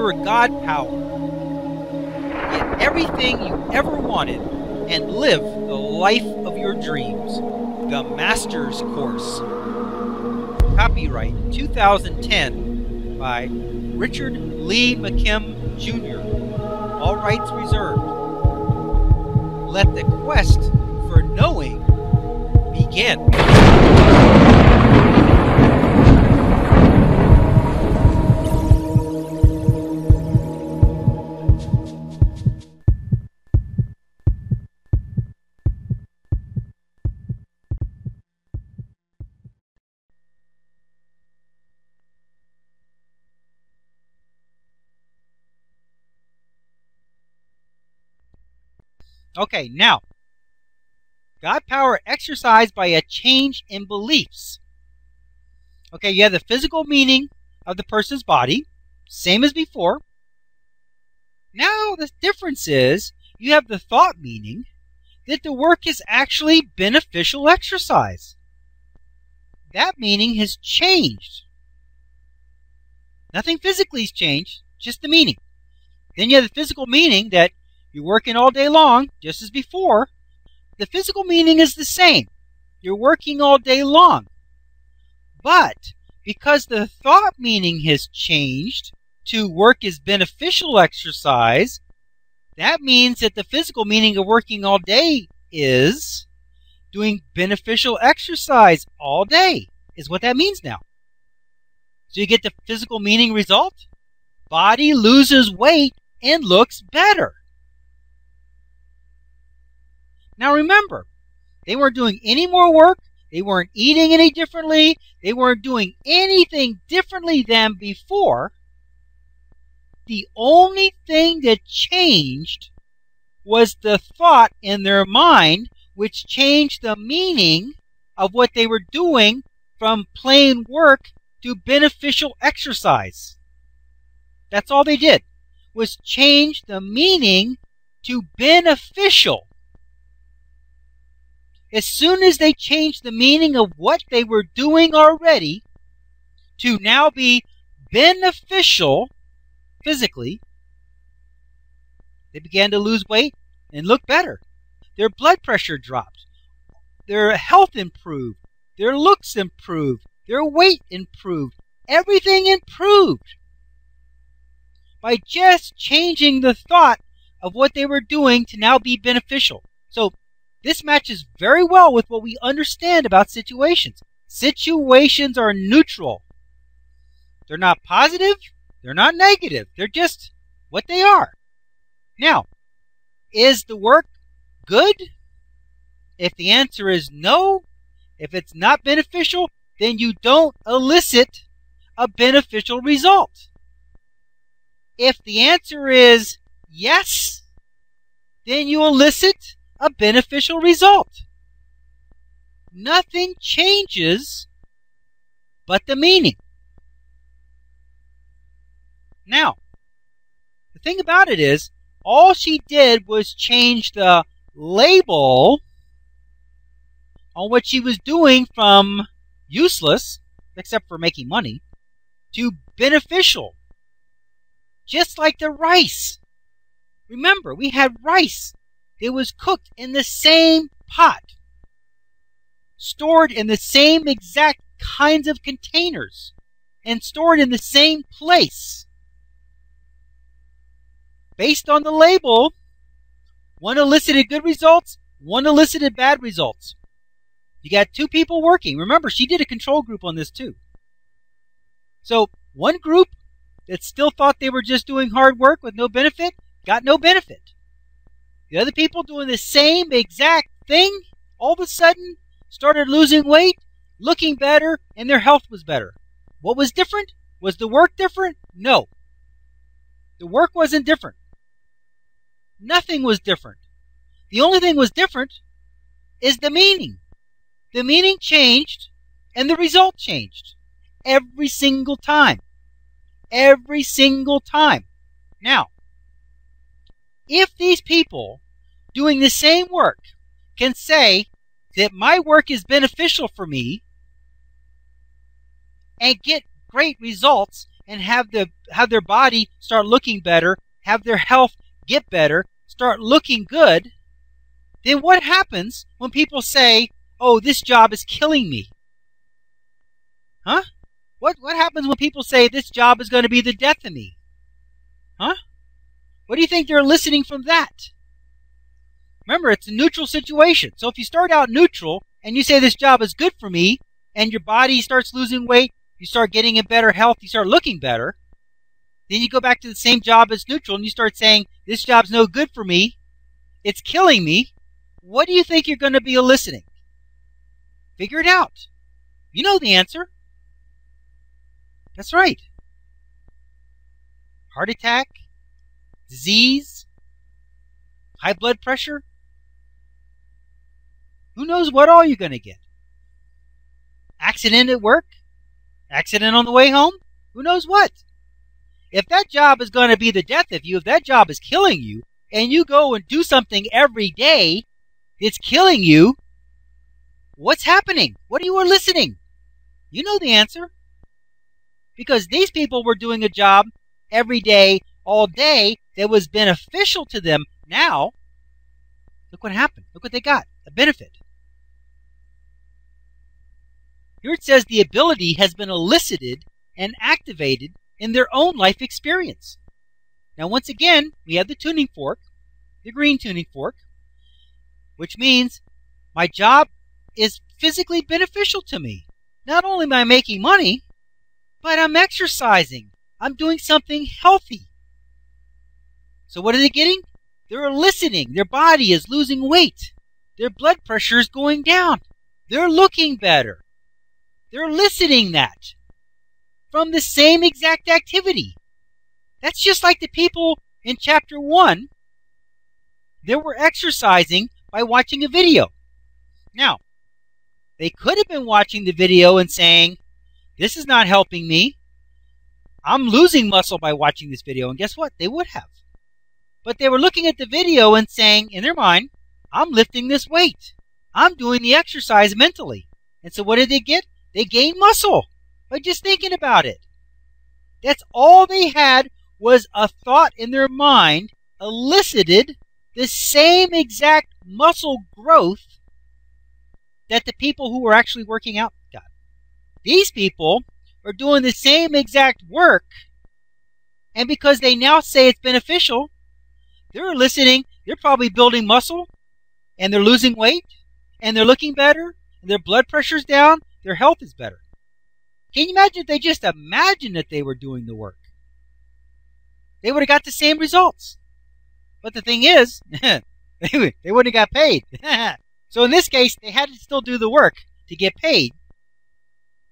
your God power. Get everything you ever wanted and live the life of your dreams. The Master's Course. Copyright 2010 by Richard Lee McKim Jr. All rights reserved. Let the quest for knowing begin. Okay, now, God power exercised by a change in beliefs. Okay, you have the physical meaning of the person's body, same as before. Now, the difference is you have the thought meaning that the work is actually beneficial exercise. That meaning has changed. Nothing physically has changed, just the meaning. Then you have the physical meaning that you're working all day long, just as before. The physical meaning is the same. You're working all day long. But because the thought meaning has changed to work is beneficial exercise, that means that the physical meaning of working all day is doing beneficial exercise all day, is what that means now. So you get the physical meaning result. Body loses weight and looks better. Now remember, they weren't doing any more work, they weren't eating any differently, they weren't doing anything differently than before. The only thing that changed was the thought in their mind, which changed the meaning of what they were doing from plain work to beneficial exercise. That's all they did, was change the meaning to beneficial. As soon as they changed the meaning of what they were doing already to now be beneficial physically, they began to lose weight and look better. Their blood pressure dropped. Their health improved. Their looks improved. Their weight improved. Everything improved by just changing the thought of what they were doing to now be beneficial. So this matches very well with what we understand about situations. Situations are neutral. They're not positive. They're not negative. They're just what they are. Now, is the work good? If the answer is no, if it's not beneficial, then you don't elicit a beneficial result. If the answer is yes, then you elicit a beneficial result. Nothing changes but the meaning. Now, the thing about it is, all she did was change the label on what she was doing from useless, except for making money, to beneficial. Just like the rice. Remember, we had rice. It was cooked in the same pot, stored in the same exact kinds of containers, and stored in the same place. Based on the label, one elicited good results, one elicited bad results. You got two people working. Remember, she did a control group on this too. So one group that still thought they were just doing hard work with no benefit, got no benefit. The other people doing the same exact thing, all of a sudden started losing weight, looking better, and their health was better. What was different? Was the work different? No. The work wasn't different. Nothing was different. The only thing was different is the meaning. The meaning changed, and the result changed. Every single time. Every single time. Now, if these people doing the same work can say that my work is beneficial for me and get great results and have their body start looking better, have their health get better, start looking good, then what happens when people say, oh, this job is killing me? Huh? What happens when people say this job is going to be the death of me? Huh? What do you think they're listening from that? Remember, it's a neutral situation. So if you start out neutral and you say this job is good for me, and your body starts losing weight, you start getting in better health, you start looking better, then you go back to the same job as neutral and you start saying, this job's no good for me, it's killing me. What do you think you're going to be eliciting? Figure it out. You know the answer. That's right. Heart attack, disease, high blood pressure. Who knows what all you're going to get? Accident at work? Accident on the way home? Who knows what? If that job is going to be the death of you, if that job is killing you, and you go and do something every day that's killing you, what's happening? What are you eliciting? You know the answer. Because these people were doing a job every day, all day, that was beneficial to them. Now, look what happened. Look what they got. A benefit. Here it says the ability has been elicited and activated in their own life experience. Now, once again, we have the tuning fork, the green tuning fork, which means my job is physically beneficial to me. Not only am I making money, but I'm exercising. I'm doing something healthy. So what are they getting? They're eliciting. Their body is losing weight. Their blood pressure is going down. They're looking better. They're eliciting that from the same exact activity. That's just like the people in chapter 1 that were exercising by watching a video. Now, they could have been watching the video and saying, this is not helping me. I'm losing muscle by watching this video. And guess what? They would have. But they were looking at the video and saying, in their mind, I'm lifting this weight. I'm doing the exercise mentally. And so what did they get? They gained muscle by just thinking about it. That's all they had, was a thought in their mind elicited the same exact muscle growth that the people who were actually working out got. These people are doing the same exact work, and because they now say it's beneficial, they're eliciting, they're probably building muscle, and they're losing weight, and they're looking better, and their blood pressure's down, their health is better. Can you imagine if they just imagined that they were doing the work? They would have got the same results. But the thing is, they wouldn't have got paid. So in this case, they had to still do the work to get paid.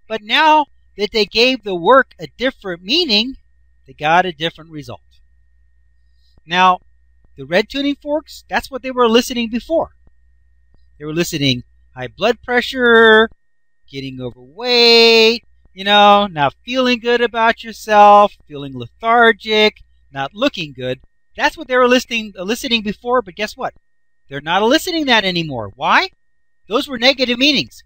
But now that they gave the work a different meaning, they got a different result. Now, the red tuning forks, that's what they were eliciting before. They were eliciting high blood pressure, getting overweight, not feeling good about yourself, feeling lethargic, not looking good. That's what they were eliciting before, but guess what? They're not eliciting that anymore. Why? Those were negative meanings.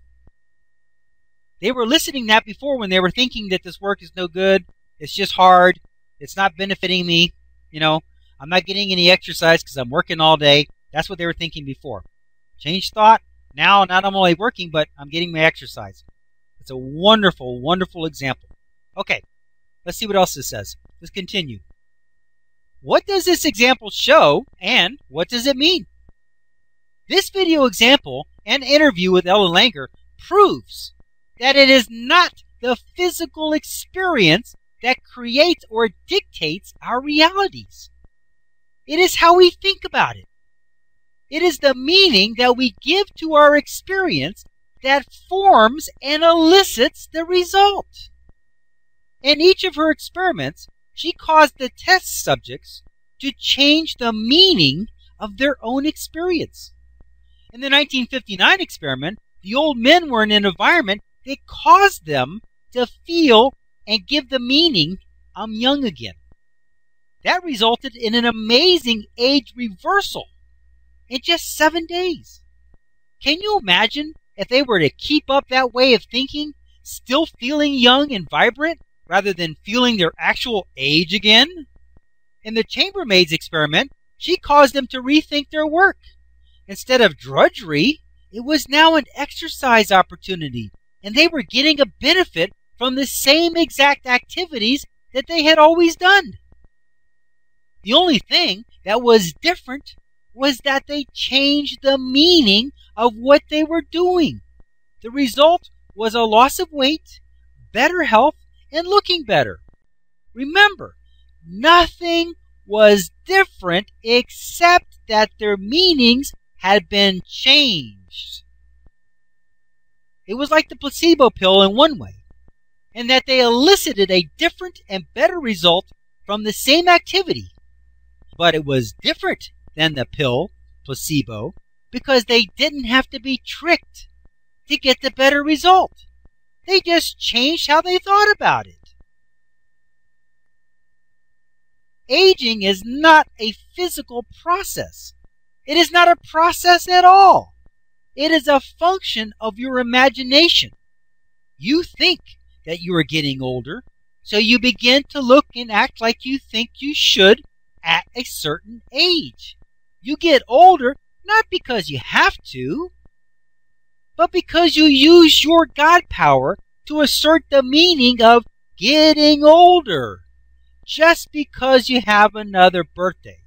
They were eliciting that before when they were thinking that this work is no good, it's just hard, it's not benefiting me, I'm not getting any exercise because I'm working all day. That's what they were thinking before. Change thought. Now, not only working, but I'm getting my exercise. It's a wonderful, wonderful example. Okay, let's see what else this says. Let's continue. What does this example show, and what does it mean? This video example and interview with Ellen Langer proves that it is not the physical experience that creates or dictates our realities. It is how we think about it. It is the meaning that we give to our experience that forms and elicits the result. In each of her experiments, she caused the test subjects to change the meaning of their own experience. In the 1959 experiment, the old men were in an environment that caused them to feel and give the meaning, I'm young again. That resulted in an amazing age reversal in just 7 days. Can you imagine if they were to keep up that way of thinking, still feeling young and vibrant rather than feeling their actual age again? In the chambermaid's experiment, she caused them to rethink their work. Instead of drudgery, it was now an exercise opportunity, and they were getting a benefit from the same exact activities that they had always done. The only thing that was different was that they changed the meaning of what they were doing. The result was a loss of weight, better health, and looking better. Remember, nothing was different except that their meanings had been changed. It was like the placebo pill in one way, in that they elicited a different and better result from the same activity. But it was different than the pill, placebo, because they didn't have to be tricked to get the better result. They just changed how they thought about it. Aging is not a physical process. It is not a process at all. It is a function of your imagination. You think that you are getting older, so you begin to look and act like you think you should at a certain age. You get older not because you have to, but because you use your God power to assert the meaning of getting older, just because you have another birthday.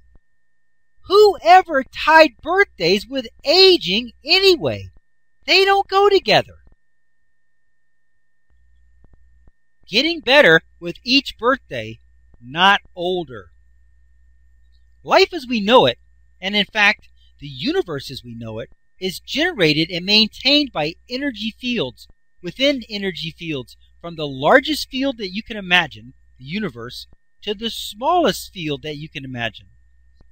Whoever tied birthdays with aging anyway? They don't go together. Getting better with each birthday, not older. Life as we know it, and in fact, the universe as we know it, is generated and maintained by energy fields within energy fields, from the largest field that you can imagine, the universe, to the smallest field that you can imagine.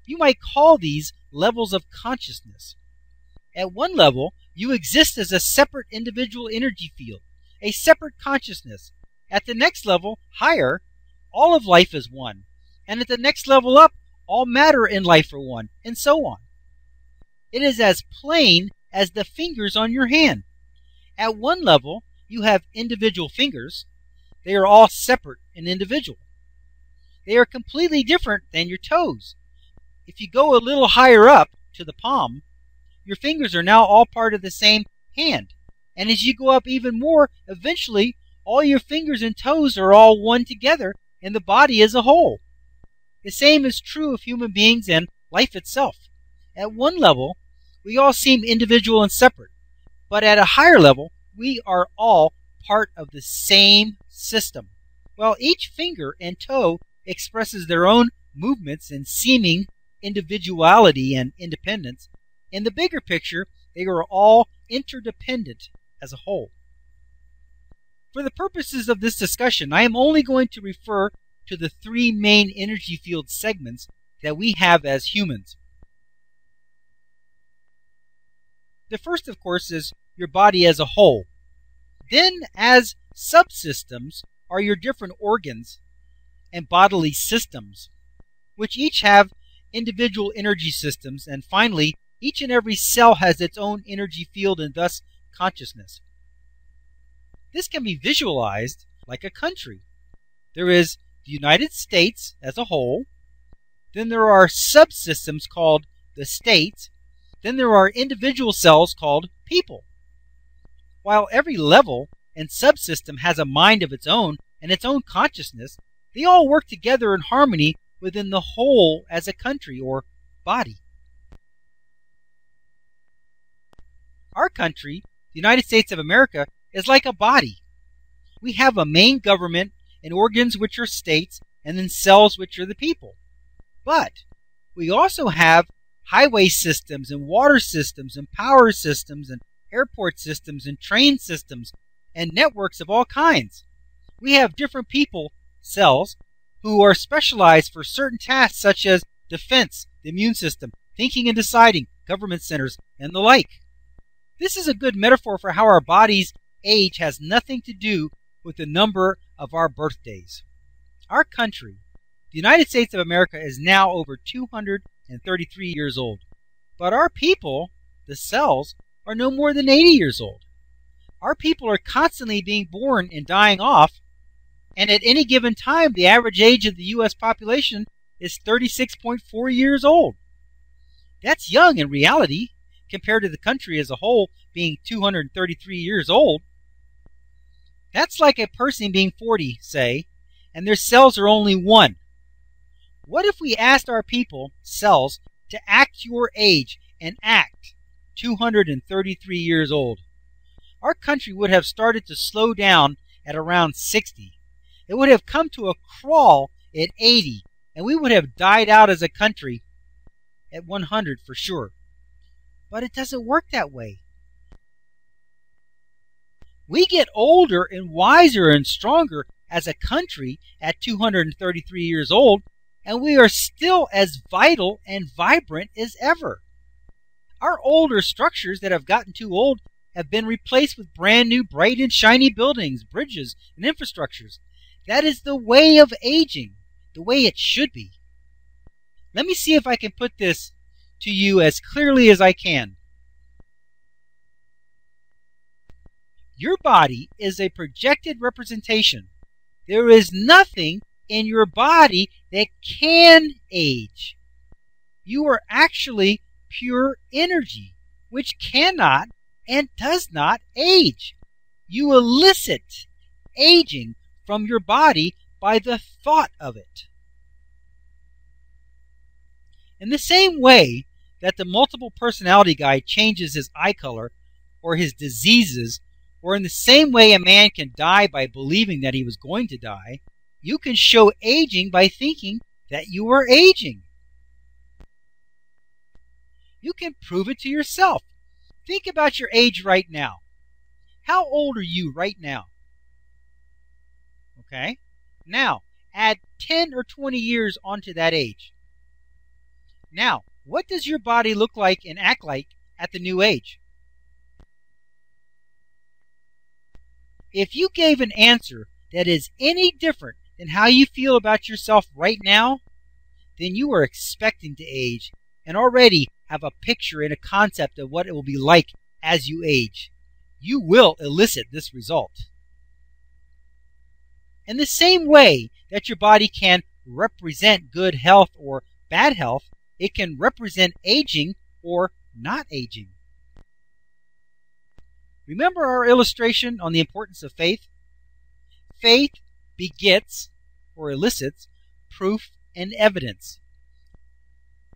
You might call these levels of consciousness. At one level, you exist as a separate individual energy field, a separate consciousness. At the next level, higher, all of life is one. And at the next level up, all matter in life are one, and so on. It is as plain as the fingers on your hand. At one level, you have individual fingers. They are all separate and individual. They are completely different than your toes. If you go a little higher up to the palm, your fingers are now all part of the same hand. And as you go up even more, eventually, all your fingers and toes are all one together in the body as a whole. The same is true of human beings and life itself. At one level, we all seem individual and separate. But at a higher level, we are all part of the same system. While each finger and toe expresses their own movements and seeming individuality and independence, in the bigger picture, they are all interdependent as a whole. For the purposes of this discussion, I am only going to refer to the three main energy field segments that we have as humans. The first, of course, is your body as a whole. Then, as subsystems, are your different organs and bodily systems, which each have individual energy systems, and finally, each and every cell has its own energy field and thus consciousness. This can be visualized like a country. There is the United States as a whole, then there are subsystems called the states, then there are individual cells called people. While every level and subsystem has a mind of its own and its own consciousness, they all work together in harmony within the whole as a country or body. Our country, the United States of America, is like a body. We have a main government and organs which are states, and then cells which are the people. But we also have highway systems and water systems and power systems and airport systems and train systems and networks of all kinds. We have different people, cells, who are specialized for certain tasks such as defense, the immune system, thinking and deciding, government centers, and the like. This is a good metaphor for how our body's age has nothing to do with the number of our birthdays. Our country, the United States of America, is now over 233 years old. But our people, the cells, are no more than 80 years old. Our people are constantly being born and dying off, And at any given time, the average age of the U.S. population is 36.4 years old. That's young in reality, compared to the country as a whole being 233 years old. That's like a person being 40, say, and their cells are only 1. What if we asked our people, cells, to act your age and act 233 years old? Our country would have started to slow down at around 60. It would have come to a crawl at 80, and we would have died out as a country at 100 for sure. But it doesn't work that way. We get older and wiser and stronger as a country at 233 years old, and we are still as vital and vibrant as ever. Our older structures that have gotten too old have been replaced with brand new, bright and shiny buildings, bridges, and infrastructures. That is the way of aging, the way it should be. Let me see if I can put this to you as clearly as I can. Your body is a projected representation. There is nothing in your body that can age. You are actually pure energy, which cannot and does not age. You elicit aging from your body by the thought of it. In the same way that the multiple personality guy changes his eye color or his diseases, or in the same way a man can die by believing that he was going to die, you can show aging by thinking that you are aging. You can prove it to yourself. Think about your age right now. How old are you right now? Okay? Now, add 10 or 20 years onto that age. Now, what does your body look like and act like at the new age? If you gave an answer that is any different than how you feel about yourself right now, then you are expecting to age and already have a picture and a concept of what it will be like as you age. You will elicit this result. In the same way that your body can represent good health or bad health, it can represent aging or not aging. Remember our illustration on the importance of faith? Faith begets or elicits proof and evidence.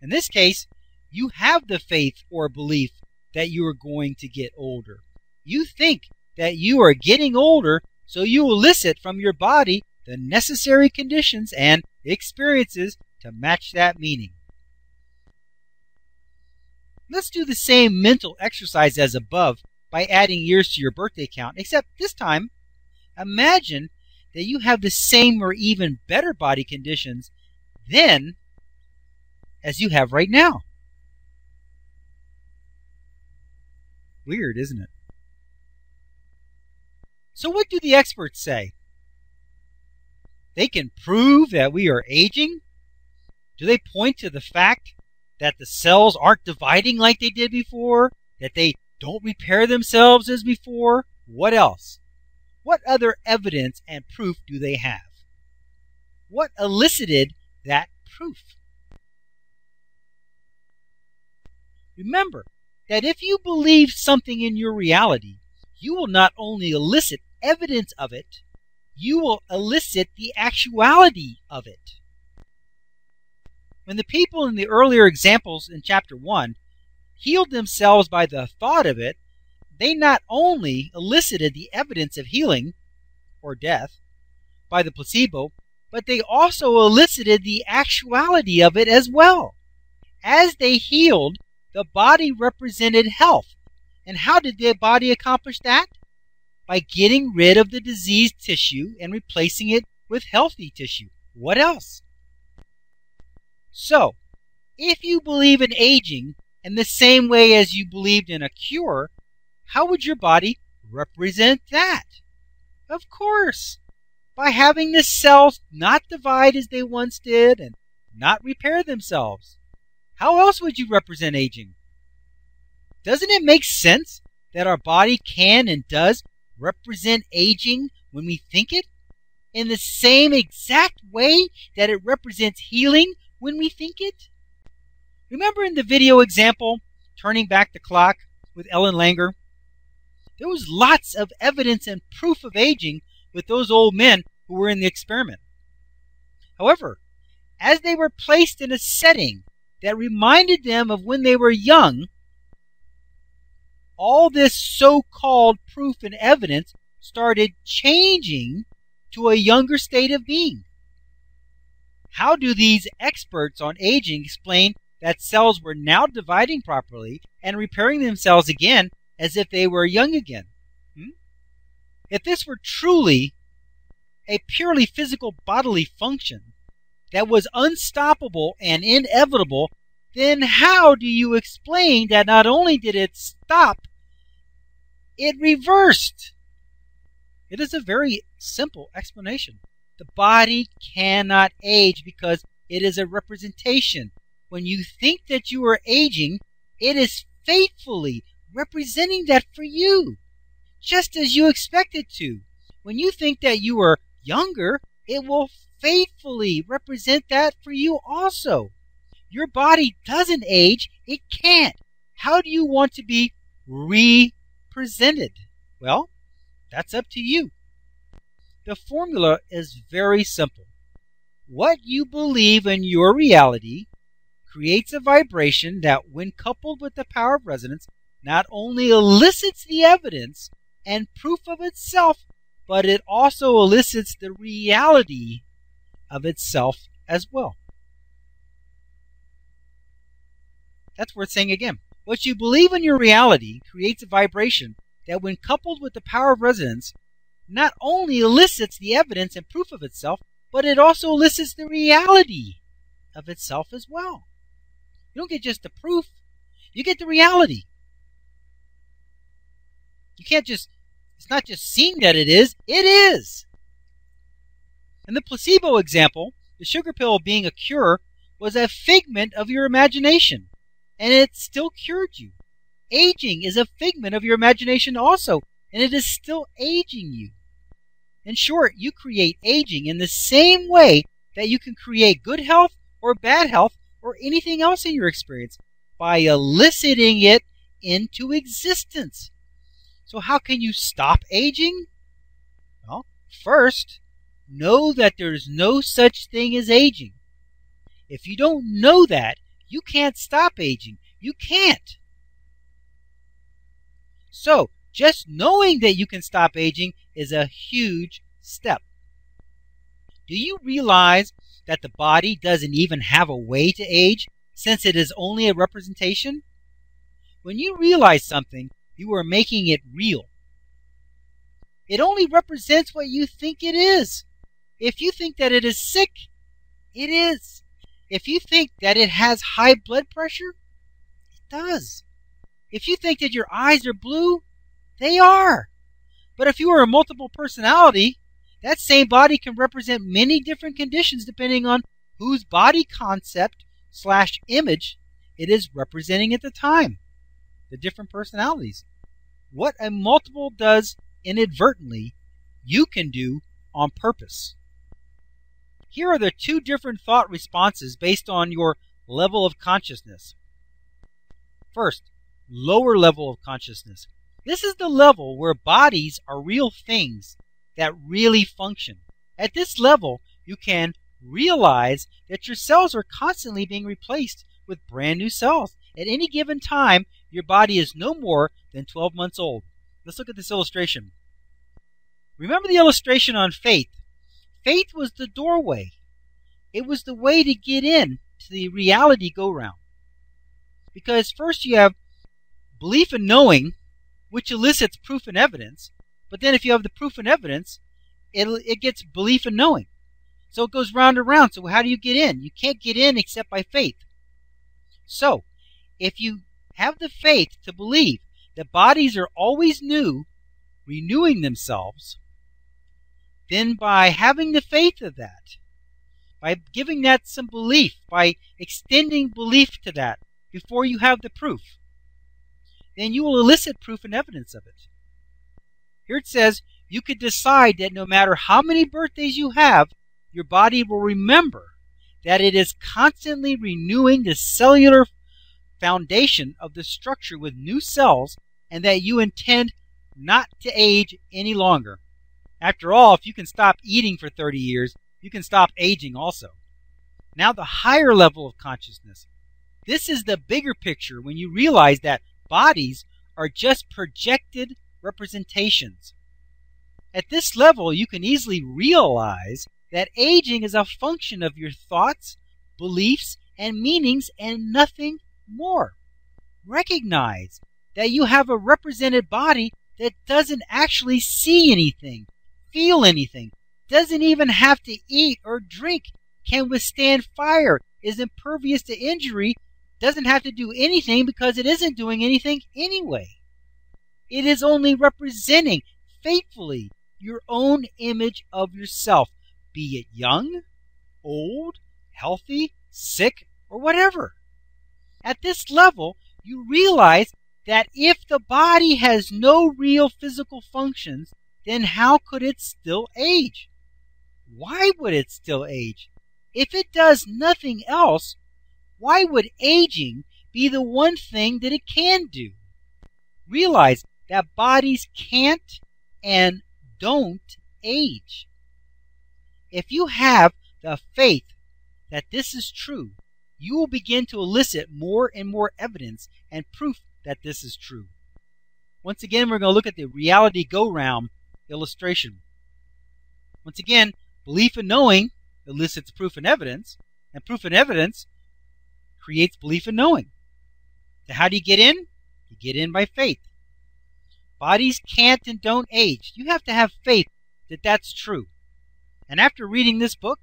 In this case, you have the faith or belief that you are going to get older. You think that you are getting older, so you elicit from your body the necessary conditions and experiences to match that meaning. Let's do the same mental exercise as above by adding years to your birthday count, except this time, imagine that you have the same or even better body conditions then as you have right now. Weird, isn't it? So what do the experts say? They can prove that we are aging? Do they point to the fact that the cells aren't dividing like they did before? That they don't repair themselves as before? What else? What other evidence and proof do they have? What elicited that proof? Remember that if you believe something in your reality, you will not only elicit evidence of it, you will elicit the actuality of it. When the people in the earlier examples in chapter 1 healed themselves by the thought of it, they not only elicited the evidence of healing or death by the placebo, but they also elicited the actuality of it as well. As they healed, the body represented health. And how did the body accomplish that? By getting rid of the diseased tissue and replacing it with healthy tissue. What else? So, if you believe in aging in the same way as you believed in a cure, how would your body represent that? Of course, by having the cells not divide as they once did and not repair themselves. How else would you represent aging? Doesn't it make sense that our body can and does represent aging when we think it? in the same exact way that it represents healing when we think it? Remember in the video example, Turning Back the Clock with Ellen Langer? There was lots of evidence and proof of aging with those old men who were in the experiment. However, as they were placed in a setting that reminded them of when they were young, all this so-called proof and evidence started changing to a younger state of being. How do these experts on aging explain that cells were now dividing properly and repairing themselves again as if they were young again? If this were truly a purely physical bodily function that was unstoppable and inevitable, then how do you explain that not only did it stop, it reversed? It is a very simple explanation. The body cannot age because it is a representation. When you think that you are aging, it is faithfully representing that for you, just as you expect it to. When you think that you are younger, it will faithfully represent that for you also. Your body doesn't age. It can't. How do you want to be represented? Well, that's up to you. The formula is very simple. What you believe in your reality creates a vibration that, when coupled with the power of resonance, not only elicits the evidence and proof of itself, but it also elicits the reality of itself as well. That's worth saying again. What you believe in your reality creates a vibration that, when coupled with the power of resonance, not only elicits the evidence and proof of itself, but it also elicits the reality of itself as well. You don't get just the proof, you get the reality. You can't just, it's not just seeing that it is. In the placebo example, the sugar pill being a cure was a figment of your imagination, and it still cured you. Aging is a figment of your imagination also, and it is still aging you. In short, you create aging in the same way that you can create good health or bad health or anything else in your experience, by eliciting it into existence. So how can you stop aging? Well, first, know that there is no such thing as aging. If you don't know that, you can't stop aging. You can't. So, just knowing that you can stop aging is a huge step. Do you realize that the body doesn't even have a way to age, since it is only a representation? When you realize something, you are making it real. It only represents what you think it is. If you think that it is sick, it is. If you think that it has high blood pressure, it does. If you think that your eyes are blue, they are. But if you are a multiple personality, that same body can represent many different conditions depending on whose body concept / image it is representing at the time. The different personalities. What a multiple does inadvertently, you can do on purpose. Here are the two different thought responses based on your level of consciousness. First, lower level of consciousness. This is the level where bodies are real things that really function. At this level, you can realize that your cells are constantly being replaced with brand new cells. At any given time, your body is no more than 12 months old. Let's look at this illustration. Remember the illustration on faith. Faith was the doorway. It was the way to get in to the reality go-round. Because first you have belief and knowing, which elicits proof and evidence. But then if you have the proof and evidence, it gets belief and knowing. So it goes round and round. So how do you get in? You can't get in except by faith. So if you have the faith to believe that bodies are always new, renewing themselves, then by having the faith of that, by giving that some belief, by extending belief to that before you have the proof, then you will elicit proof and evidence of it. Here it says, you could decide that no matter how many birthdays you have, your body will remember that it is constantly renewing the cellular foundation of the structure with new cells, and that you intend not to age any longer. After all, if you can stop eating for 30 years, you can stop aging also. Now the higher level of consciousness. This is the bigger picture when you realize that bodies are just projected representations. At this level, you can easily realize that aging is a function of your thoughts, beliefs, and meanings, and nothing more. Recognize that you have a represented body that doesn't actually see anything, feel anything, doesn't even have to eat or drink, can withstand fire, is impervious to injury, doesn't have to do anything because it isn't doing anything anyway. It is only representing faithfully your own image of yourself, be it young, old, healthy, sick, or whatever. At this level, you realize that if the body has no real physical functions, then how could it still age? Why would it still age? If it does nothing else, why would aging be the one thing that it can do? Realize that bodies can't and don't age. If you have the faith that this is true, you will begin to elicit more and more evidence and proof that this is true. Once again, we're going to look at the reality go-round illustration. Once again, belief and knowing elicits proof and evidence creates belief and knowing. So how do you get in? You get in by faith. Bodies can't and don't age. You have to have faith that that's true. And after reading this book,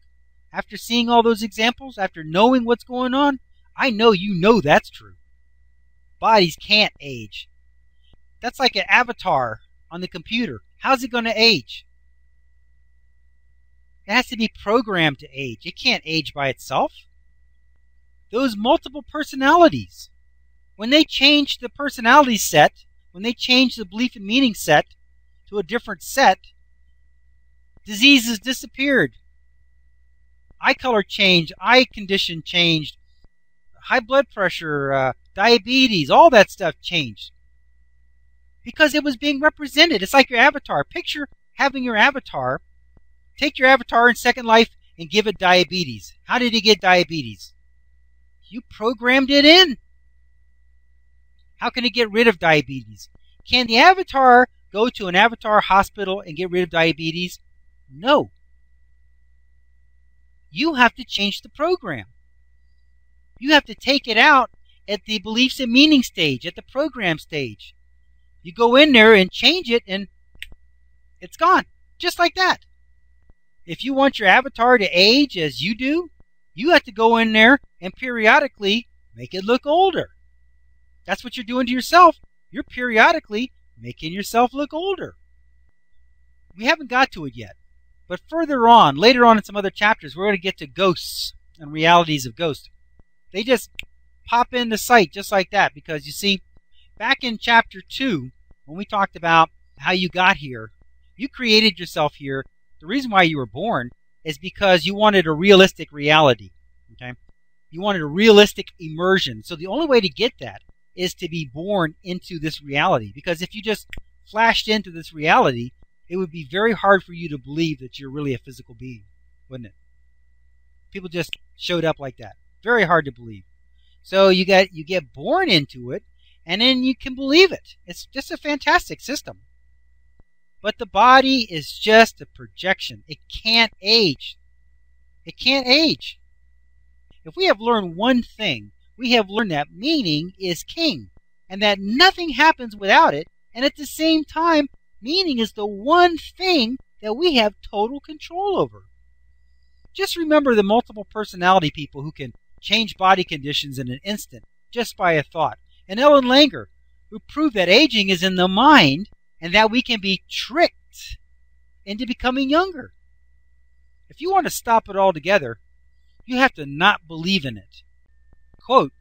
after seeing all those examples, after knowing what's going on, I know you know that's true. Bodies can't age. That's like an avatar on the computer. How's it going to age? It has to be programmed to age. It can't age by itself. Those multiple personalities, when they change the personality set, when they change the belief and meaning set to a different set, diseases disappeared. Eye color changed, eye condition changed, high blood pressure, diabetes, all that stuff changed. Because it was being represented. It's like your avatar. Picture having your avatar, take your avatar in Second Life and give it diabetes. How did it get diabetes? You programmed it in. How can it get rid of diabetes? Can the avatar go to an avatar hospital and get rid of diabetes? No. You have to change the program. You have to take it out at the beliefs and meaning stage, at the program stage. You go in there and change it and it's gone. Just like that. If you want your avatar to age as you do, you have to go in there and periodically make it look older. That's what you're doing to yourself. You're periodically making yourself look older. We haven't got to it yet. But further on, later on in some other chapters, we're going to get to ghosts and realities of ghosts. They just pop into sight just like that. Because you see, back in chapter 2, when we talked about how you got here, you created yourself here. The reason why you were born is because you wanted a realistic reality. Okay? You wanted a realistic immersion. So the only way to get that is to be born into this reality. Because if you just flashed into this reality, it would be very hard for you to believe that you're really a physical being, wouldn't it? People just showed up like that. Very hard to believe. So you get born into it, and then you can believe it. It's just a fantastic system. But the body is just a projection. It can't age. It can't age. If we have learned one thing, we have learned that meaning is king, and that nothing happens without it, and at the same time, meaning is the one thing that we have total control over. Just remember the multiple personality people who can change body conditions in an instant just by a thought. And Ellen Langer, who proved that aging is in the mind and that we can be tricked into becoming younger. If you want to stop it altogether, you have to not believe in it. Quote,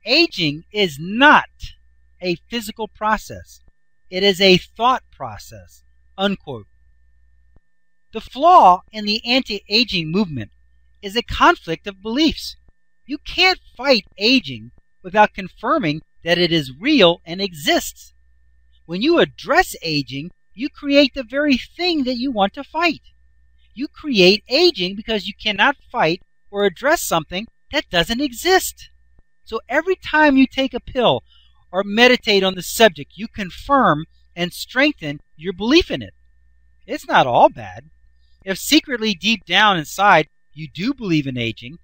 aging is not a physical process. It is a thought process, unquote. The flaw in the anti-aging movement is a conflict of beliefs. You can't fight aging without confirming that it is real and exists. When you address aging, you create the very thing that you want to fight. You create aging because you cannot fight or address something that doesn't exist. So every time you take a pill or meditate on the subject, you confirm and strengthen your belief in it. It's not all bad. If secretly deep down inside you do believe in aging,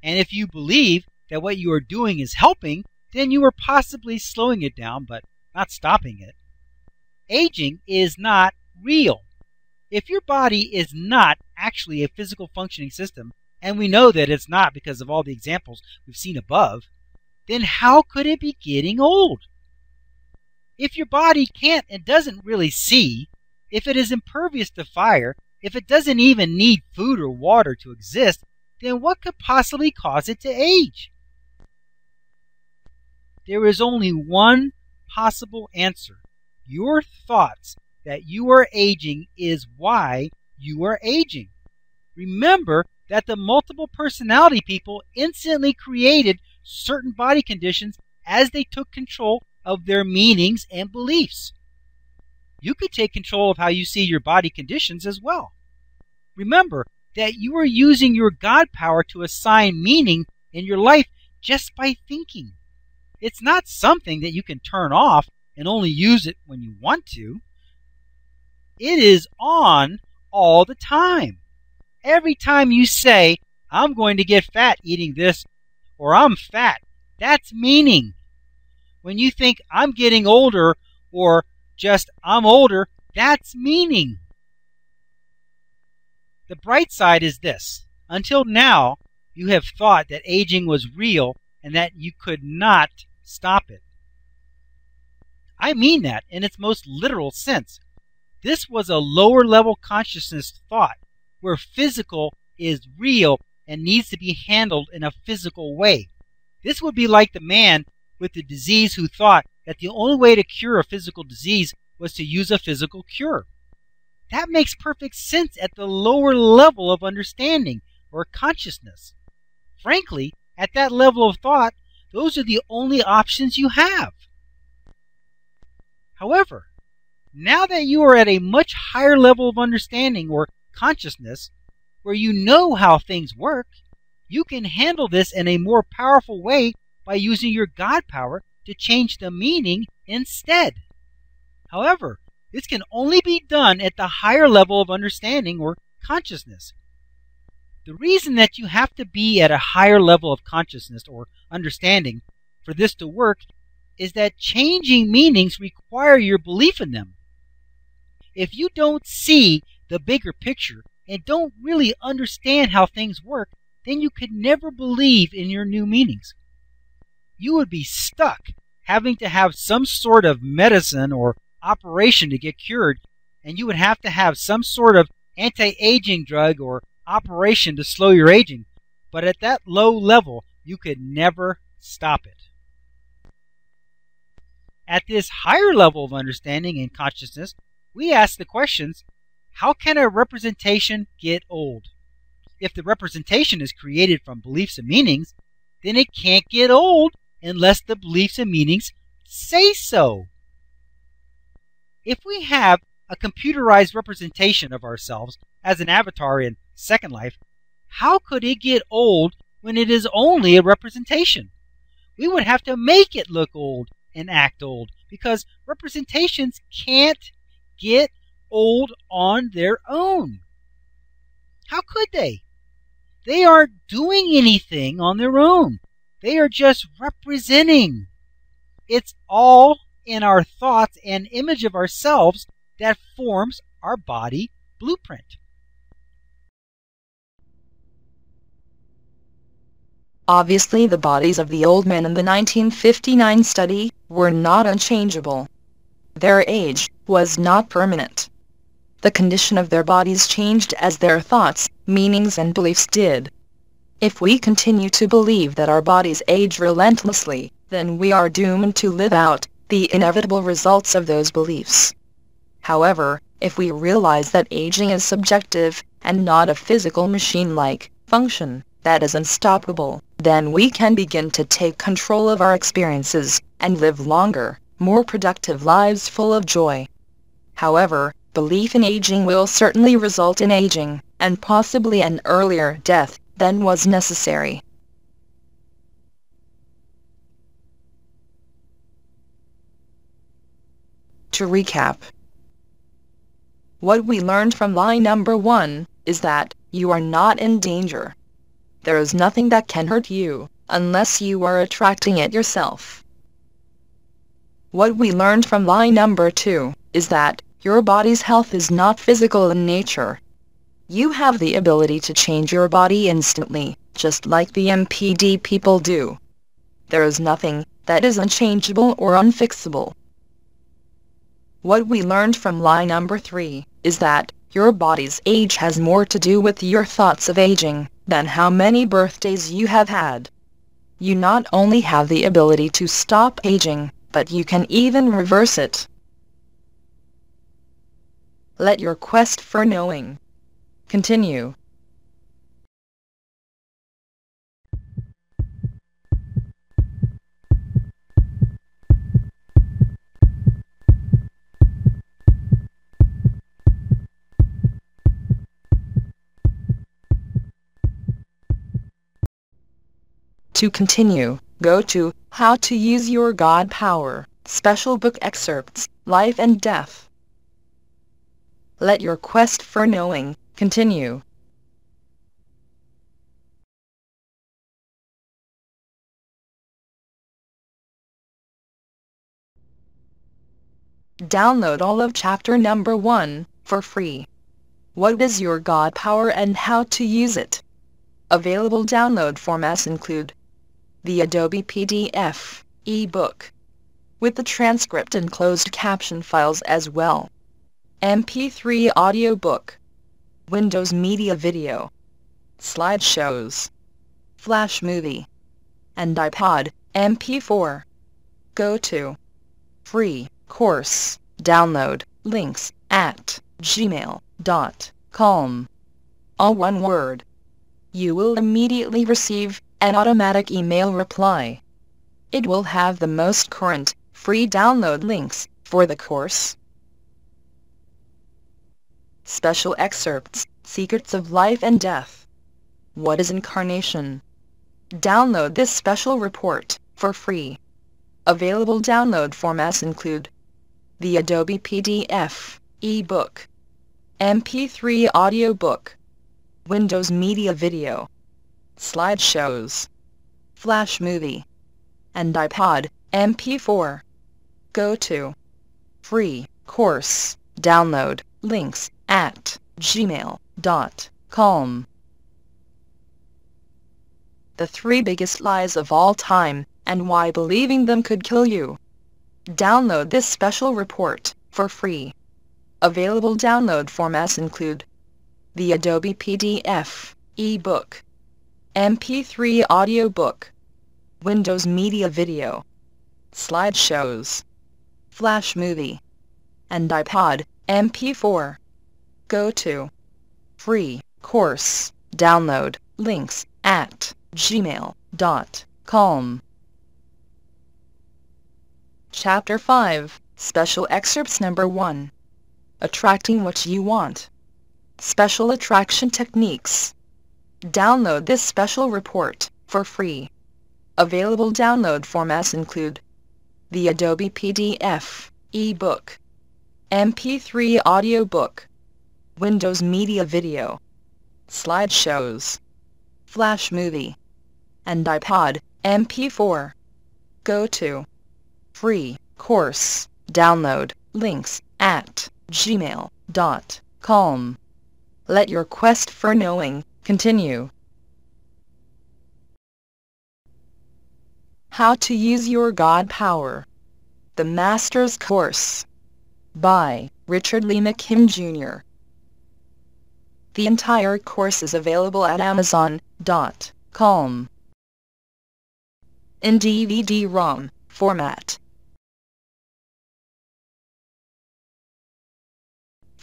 and if you believe that what you are doing is helping, then you are possibly slowing it down, but not stopping it. Aging is not real. If your body is not actually a physical functioning system, and we know that it's not because of all the examples we've seen above, then how could it be getting old? If your body can't and doesn't really see, if it is impervious to fire, if it doesn't even need food or water to exist, then what could possibly cause it to age? There is only one possible answer. Your thoughts that you are aging is why you are aging. Remember that the multiple personality people instantly created certain body conditions as they took control of their meanings and beliefs. You could take control of how you see your body conditions as well. Remember that you are using your God power to assign meaning in your life just by thinking. It's not something that you can turn off and only use it when you want to. It is on all the time. Every time you say, I'm going to get fat eating this, or I'm fat, that's meaning. When you think I'm getting older, or just I'm older, that's meaning. The bright side is this. Until now, you have thought that aging was real and that you could not stop it. I mean that in its most literal sense. This was a lower level consciousness thought where physical is real and needs to be handled in a physical way. This would be like the man with the disease who thought that the only way to cure a physical disease was to use a physical cure. That makes perfect sense at the lower level of understanding or consciousness. Frankly, at that level of thought, those are the only options you have. However, now that you are at a much higher level of understanding or consciousness, where you know how things work, you can handle this in a more powerful way by using your God power to change the meaning instead. However, this can only be done at the higher level of understanding or consciousness. The reason that you have to be at a higher level of consciousness or understanding for this to work is that changing meanings require your belief in them. If you don't see the bigger picture and don't really understand how things work, then you could never believe in your new meanings. You would be stuck having to have some sort of medicine or operation to get cured, and you would have to have some sort of anti-aging drug or operation to slow your aging. But at that low level, you could never stop it. At this higher level of understanding and consciousness, we ask the questions, how can a representation get old? If the representation is created from beliefs and meanings, then it can't get old unless the beliefs and meanings say so. If we have a computerized representation of ourselves as an avatar in Second Life, how could it get old when it is only a representation? We would have to make it look old and act old, because representations can't get old on their own. How could they? They aren't doing anything on their own. They are just representing. It's all in our thoughts and image of ourselves that forms our body blueprint. Obviously, the bodies of the old men in the 1959 study were not unchangeable. Their age was not permanent. The condition of their bodies changed as their thoughts, meanings and beliefs did. If we continue to believe that our bodies age relentlessly, then we are doomed to live out the inevitable results of those beliefs. However, If we realize that aging is subjective, and not a physical machine-like function that is unstoppable, then we can begin to take control of our experiences, and live longer, more productive lives full of joy. However, belief in aging will certainly result in aging, and possibly an earlier death than was necessary. To recap, what we learned from lie number 1 is that you are not in danger. There is nothing that can hurt you, unless you are attracting it yourself. What we learned from lie number 2 is that your body's health is not physical in nature. You have the ability to change your body instantly, just like the MPD people do. There is nothing that is unchangeable or unfixable. What we learned from lie number 3 is that your body's age has more to do with your thoughts of aging than how many birthdays you have had. You not only have the ability to stop aging, but you can even reverse it. Let your quest for knowing continue. To continue, go to How to Use Your God Power, Special Book Excerpts, Life and Death. Let your quest for knowing continue. Download all of chapter number 1 for free. What is your God power and how to use it? Available download formats include the Adobe PDF, ebook, with the transcript and closed caption files as well, MP3 audiobook, Windows Media Video, slideshows, Flash Movie, and iPod MP4. Go to free course download links at gmail.com. All one word. You will immediately receive an automatic email reply. It will have the most current, free download links for the course. Special excerpts, Secrets of Life and Death. What is incarnation? Download this special report for free. Available download formats include the Adobe PDF, ebook, MP3 audiobook, Windows Media Video, slideshows, Flash Movie, and iPod MP4. Go to free course download links at gmail.com. The 3 biggest lies of all time, and why believing them could kill you. Download this special report for free. Available download formats include the Adobe PDF, ebook, MP3 audiobook, Windows Media Video, slideshows, Flash Movie, and iPod MP4. Go to free course download links at gmail.com. Chapter 5, Special Excerpts Number 1. Attracting What You Want. Special Attraction Techniques. Download this special report for free. Available download formats include the Adobe PDF, ebook, MP3 audiobook, Windows Media Video, slideshows, Flash Movie, and iPod MP4. Go to free course download links at gmail.com. Let your quest for knowing continue. How to Use Your God Power. The Master's Course. By Richard Lee McKim Jr. The entire course is available at Amazon.com in DVD-ROM format.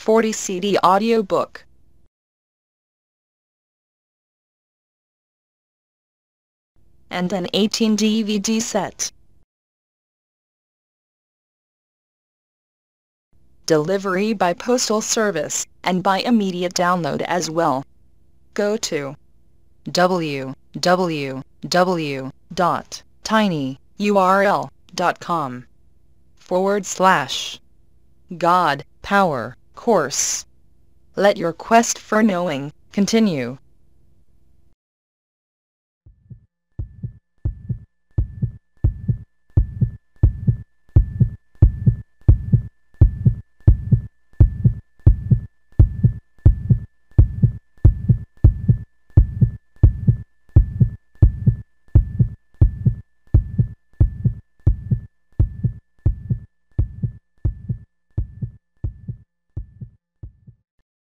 40 CD audiobook, and an 18 DVD set. Delivery by postal service, and by immediate download as well. Go to www.tinyurl.com/God Power Course. Let your quest for knowing continue.